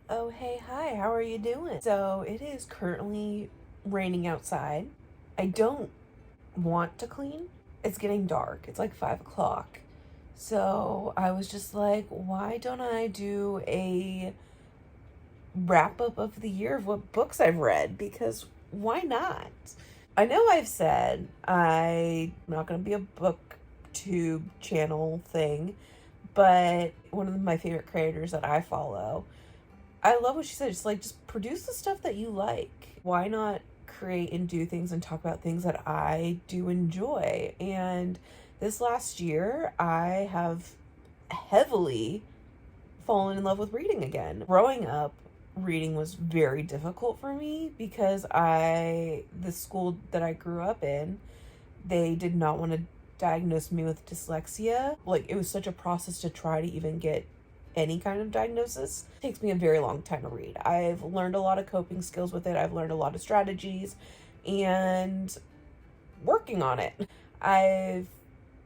Oh, hey, hi, how are you doing? So, it is currently raining outside. I don't want to clean. It's getting dark. It's like 5 o'clock. So, I was just like, why don't I do a wrap up of the year of what books I've read? Because why not? I know I've said I'm not going to be a booktube channel thing, but one of my favorite creators that I follow, I love what she said. It's like, just produce the stuff that you like. Why not create and do things and talk about things that I do enjoy? And this last year, I have heavily fallen in love with reading again. Growing up, reading was very difficult for me because the school that I grew up in, they did not want to diagnose me with dyslexia. Like, it was such a process to try to even get any kind of diagnosis. It takes me a very long time to read. I've learned a lot of coping skills with it. I've learned a lot of strategies and working on it. I've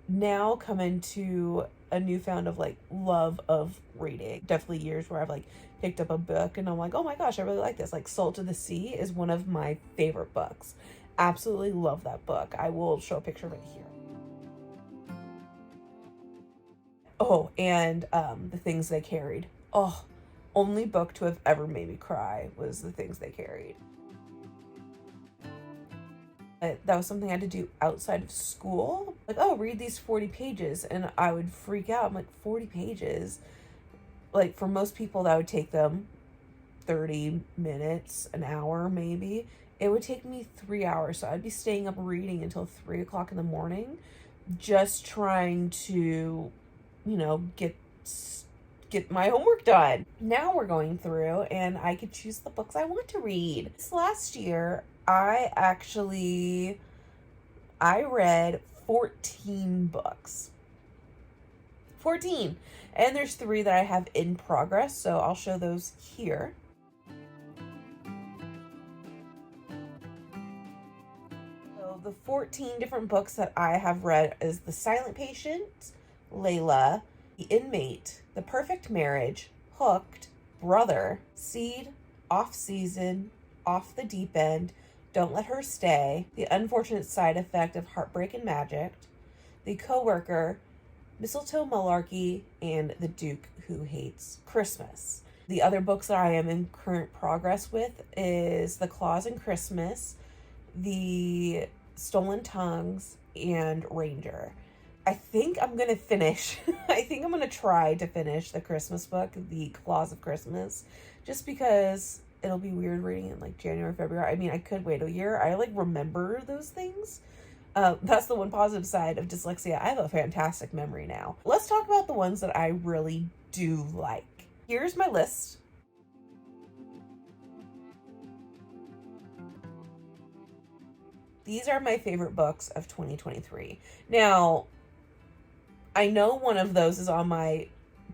now come into a newfound of like love of reading. Definitely years where I've like picked up a book and I'm like, oh my gosh, I really like this. Like Salt of the Sea is one of my favorite books. Absolutely love that book. I will show a picture of it here. Oh, and The Things They Carried. Oh, only book to have ever made me cry was The Things They Carried. But that was something I had to do outside of school. Like, oh, read these 40 pages. And I would freak out. I'm like, 40 pages? Like, for most people, that would take them 30 minutes, an hour maybe. It would take me 3 hours. So I'd be staying up reading until 3 o'clock in the morning, just trying to, get my homework done. Now we're going through and I could choose the books I want to read. This last year, I read 14 books. 14. And there's 3 that I have in progress, so I'll show those here. So the 14 different books that I have read is The Silent Patient, Layla, The Inmate, The Perfect Marriage, Hooked, Brother, Seed, Off Season, Off the Deep End, Don't Let Her Stay, The Unfortunate Side Effect of Heartbreak and Magic, The Coworker, Mistletoe Malarkey, and The Duke Who Hates Christmas. The other books that I am in current progress with is The Claus and Christmas, The Stolen Tongues, and Ranger. I think I'm going to finish, I think I'm going to try to finish the Christmas book, The Claus of Christmas, just because it'll be weird reading it in like January, February. I mean, I could wait a year. I like remember those things. That's the one positive side of dyslexia. I have a fantastic memory now. Let's talk about the ones that I really do like. Here's my list. These are my favorite books of 2023. Now, I know one of those is on my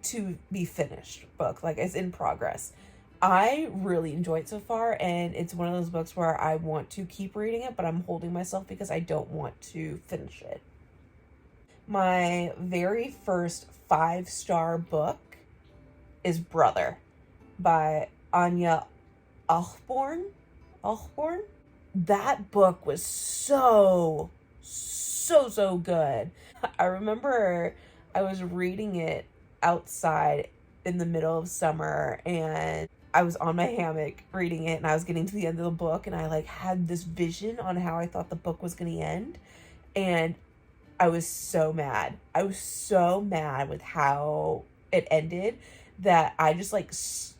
to be finished book, like it's in progress. I really enjoy it so far, and it's one of those books where I want to keep reading it, but I'm holding myself because I don't want to finish it. My very first 5-star book is Brother by Anya Allborn. Allborn? That book was so good. I remember I was reading it outside in the middle of summer and I was on my hammock reading it and I was getting to the end of the book and I like had this vision on how I thought the book was going to end, and I was so mad. I was so mad with how it ended that I just like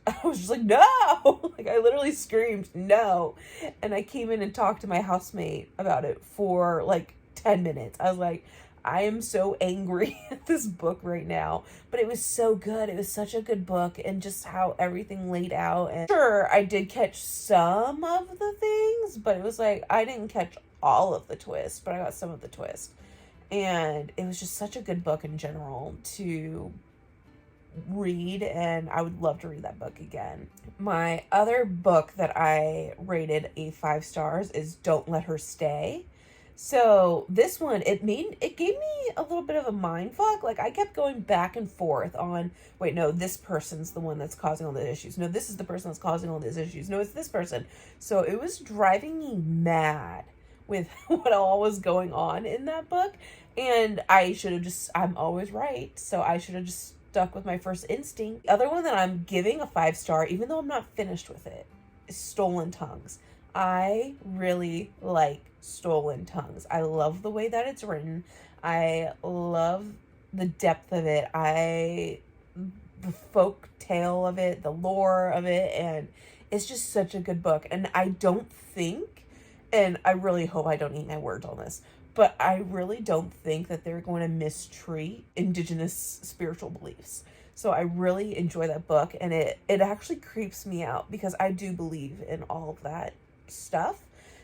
I was just like, no. Like, I literally screamed no, and I came in and talked to my housemate about it for like 10 minutes. I was like, I am so angry at this book right now, but it was so good. It was such a good book, and just how everything laid out. And sure, I did catch some of the things, but it was like I didn't catch all of the twists, but I got some of the twist. And it was just such a good book in general to read, and I would love to read that book again. My other book that I rated a 5 stars is Don't Let Her Stay So this one, it gave me a little bit of a mind fuck. Like I kept going back and forth on, wait, no, this person's the one that's causing all the issues. No, this is the person that's causing all these issues. No, it's this person. So it was driving me mad with what all was going on in that book. And I should have just, I'm always right. So I should have just stuck with my first instinct. The other one that I'm giving a 5-star, even though I'm not finished with it, is Stolen Tongues. I really like Stolen Tongues. I love the way that it's written. I love the depth of it. The folk tale of it, the lore of it, and it's just such a good book. And I don't think, and I really hope I don't eat my words on this, but I really don't think that they're going to mistreat indigenous spiritual beliefs. So I really enjoy that book, and it actually creeps me out because I do believe in all of that stuff.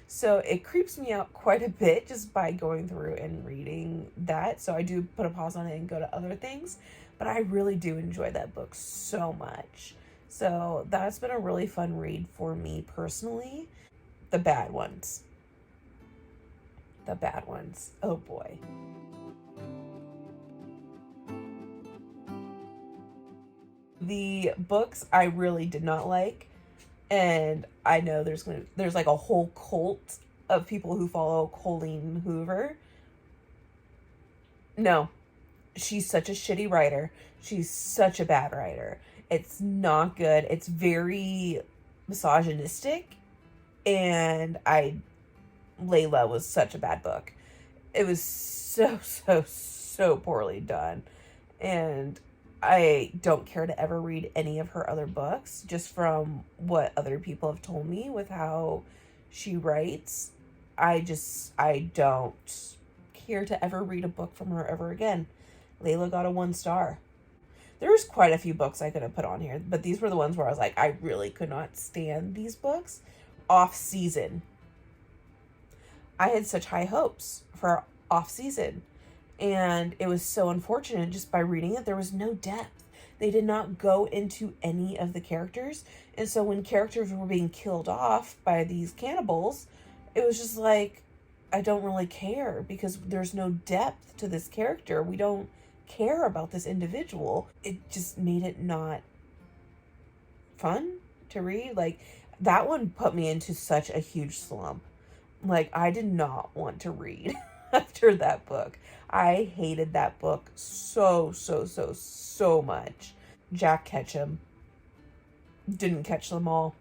So it creeps me out quite a bit just by going through and reading that. So I do put a pause on it and go to other things, but I really do enjoy that book so much. So that's been a really fun read for me personally. The bad ones. The bad ones. Oh boy. The books I really did not like, and I know there's like a whole cult of people who follow Colleen Hoover. No, she's such a shitty writer. She's such a bad writer. It's not good. It's very misogynistic, and Layla was such a bad book. It was so poorly done, and I don't care to ever read any of her other books, just from what other people have told me with how she writes. I don't care to ever read a book from her ever again. Layla got a 1-star. There was quite a few books I could have put on here, but these were the ones where I was like, I really could not stand these books. Off Season. I had such high hopes for Off Season. And it was so unfortunate just by reading it. There was no depth. They did not go into any of the characters. And so when characters were being killed off by these cannibals, it was just like, I don't really care because there's no depth to this character. We don't care about this individual. It just made it not fun to read. Like, that one put me into such a huge slump. Like, I did not want to read after that book. I hated that book so much. Jack Ketchum didn't catch them all.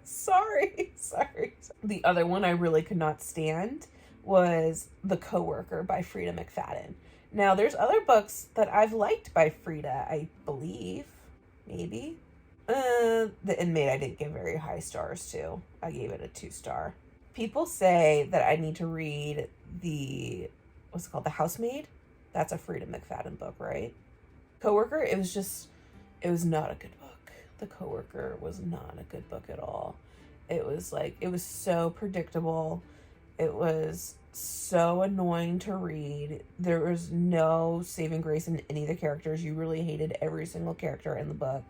Sorry. The other one I really could not stand was The Coworker by Frida McFadden. Now, there's other books that I've liked by Frida, I believe. Maybe. The Inmate I didn't give very high stars to. I gave it a 2-star. People say that I need to read what's it called? The Housemaid? That's a Frida McFadden book, right? Coworker, it was not a good book. The Coworker was not a good book at all. It was so predictable. It was so annoying to read. There was no saving grace in any of the characters. You really hated every single character in the book.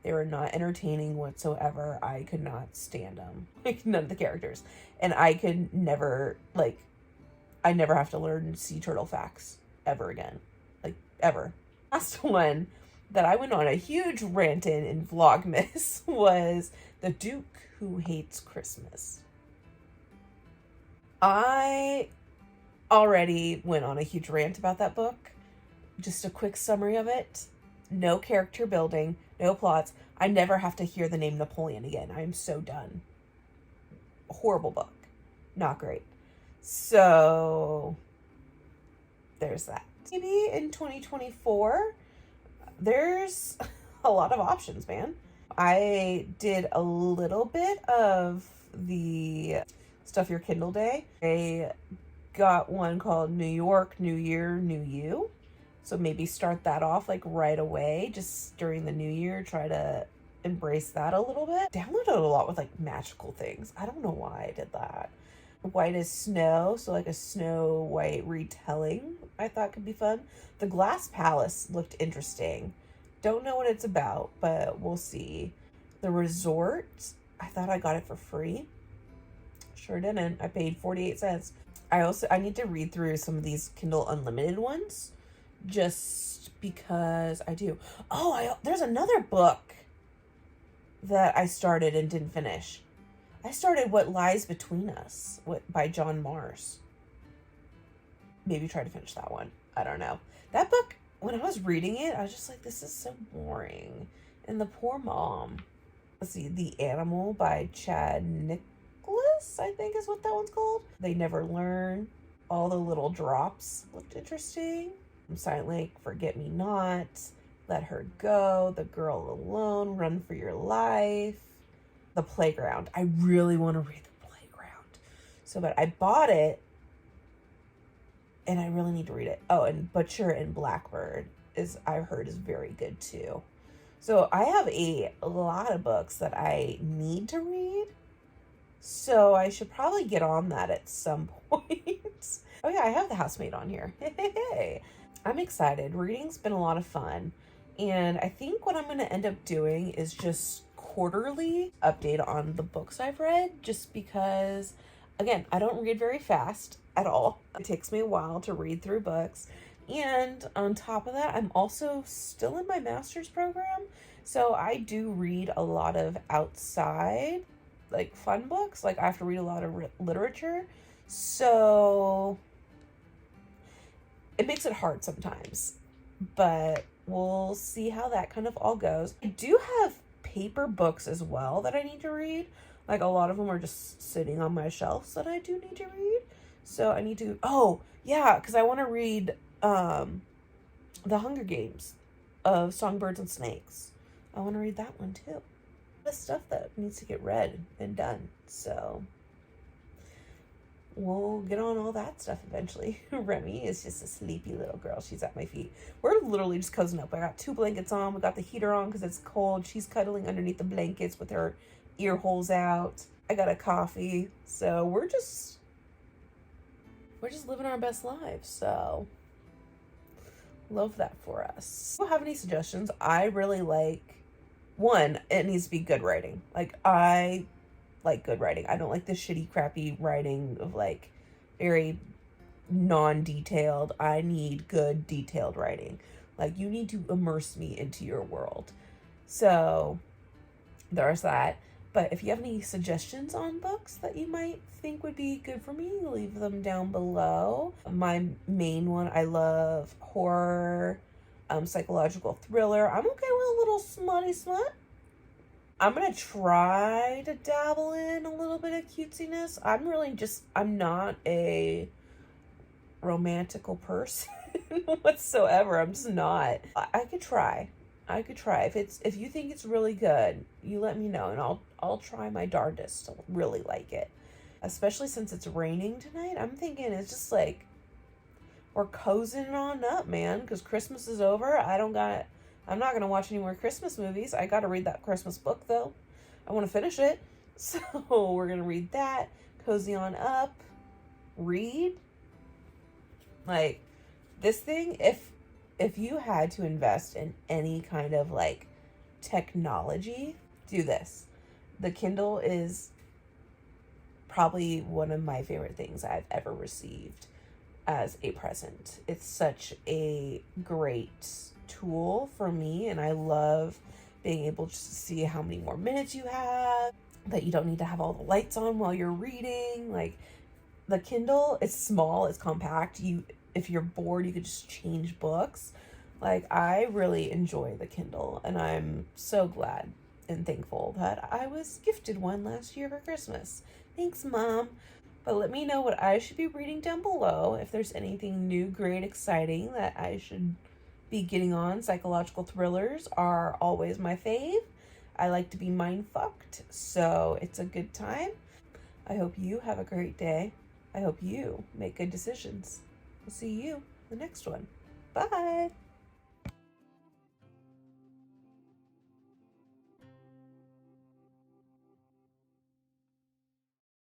They were not entertaining whatsoever. I could not stand them. Like, none of the characters. And I could never, I never have to learn sea turtle facts ever again. Like, ever. Last one that I went on a huge rant in Vlogmas was The Duke Who Hates Christmas. I already went on a huge rant about that book. Just a quick summary of it. No character building, no plots. I never have to hear the name Napoleon again. I'm so done. Horrible book. Not great. So, there's that. Maybe in 2024, there's a lot of options, man. I did a little bit of the Stuff Your Kindle Day. I got one called New York, New Year, New You. So maybe start that off right away, just during the new year. Try to embrace that a little bit. Downloaded a lot with magical things. I don't know why I did that. White as Snow, so a Snow White retelling, I thought could be fun. The Glass Palace looked interesting. Don't know what it's about, but we'll see. The Resort, I thought I got it for free. Sure didn't. I paid 48 cents. I need to read through some of these Kindle Unlimited ones just because I do. Oh, there's another book that I started and didn't finish. I started What Lies Between Us by John Mars. Maybe try to finish that one. I don't know. That book, when I was reading it, I was just like, this is so boring. And the poor mom. Let's see, The Animal by Chad Nicholas, I think is what that one's called. They Never Learn. All the Little Drops looked interesting. Silent Lake, Forget Me Not, Let Her Go, The Girl Alone, Run for Your Life, The Playground. I really want to read The Playground. But I bought it, and I really need to read it. Oh, and Butcher and Blackbird I've heard is very good too. So I have a lot of books that I need to read. So I should probably get on that at some point. Oh yeah, I have The Housemaid on here. Hey. I'm excited. Reading's been a lot of fun. And I think what I'm going to end up doing is just quarterly update on the books I've read, just because, again, I don't read very fast at all. It takes me a while to read through books. And on top of that, I'm also still in my master's program. So I do read a lot of outside, like fun books. Like I have to read a lot of literature. So it makes it hard sometimes, but we'll see how that kind of all goes. I do have paper books as well that I need to read. Like a lot of them are just sitting on my shelves that I do need to read. So I need to, oh yeah, because I want to read The Hunger Games of Songbirds and Snakes. I want to read that one too. The stuff that needs to get read and done. So we'll get on all that stuff eventually. Remy is just a sleepy little girl. She's at my feet. We're literally just cozying up. I got 2 blankets on. We got the heater on because it's cold. She's cuddling underneath the blankets with her ear holes out. I got a coffee. So we're just living our best lives. So love that for us. If you have any suggestions? I really like, one, it needs to be good writing. Like I like good writing. I don't like the shitty, crappy writing of like very non-detailed. I need good, detailed writing. Like you need to immerse me into your world. So there's that. But if you have any suggestions on books that you might think would be good for me, leave them down below. My main one, I love horror, psychological thriller. I'm okay with a little smutty smut. I'm going to try to dabble in a little bit of cutesiness. I'm not a romantical person whatsoever. I'm just not. I could try. If you think it's really good, you let me know and I'll try my darndest to really like it. Especially since it's raining tonight. I'm thinking it's just like we're cozying on up, man, because Christmas is over. I'm not going to watch any more Christmas movies. I got to read that Christmas book, though. I want to finish it. So we're going to read that, cozy on up, read. Like, this thing, if you had to invest in any kind of, like, technology, do this. The Kindle is probably one of my favorite things I've ever received as a present. It's such a great tool for me, and I love being able to see how many more minutes you have, that you don't need to have all the lights on while you're reading. Like the Kindle, it's small, it's compact. If you're bored, you could just change books. Like I really enjoy the Kindle, and I'm so glad and thankful that I was gifted one last year for Christmas. Thanks, Mom. But let me know what I should be reading down below. If there's anything new, great, exciting that I should be getting on. Psychological thrillers are always my fave. I like to be mind-fucked, so it's a good time. I hope you have a great day. I hope you make good decisions. We'll see you in the next one. Bye!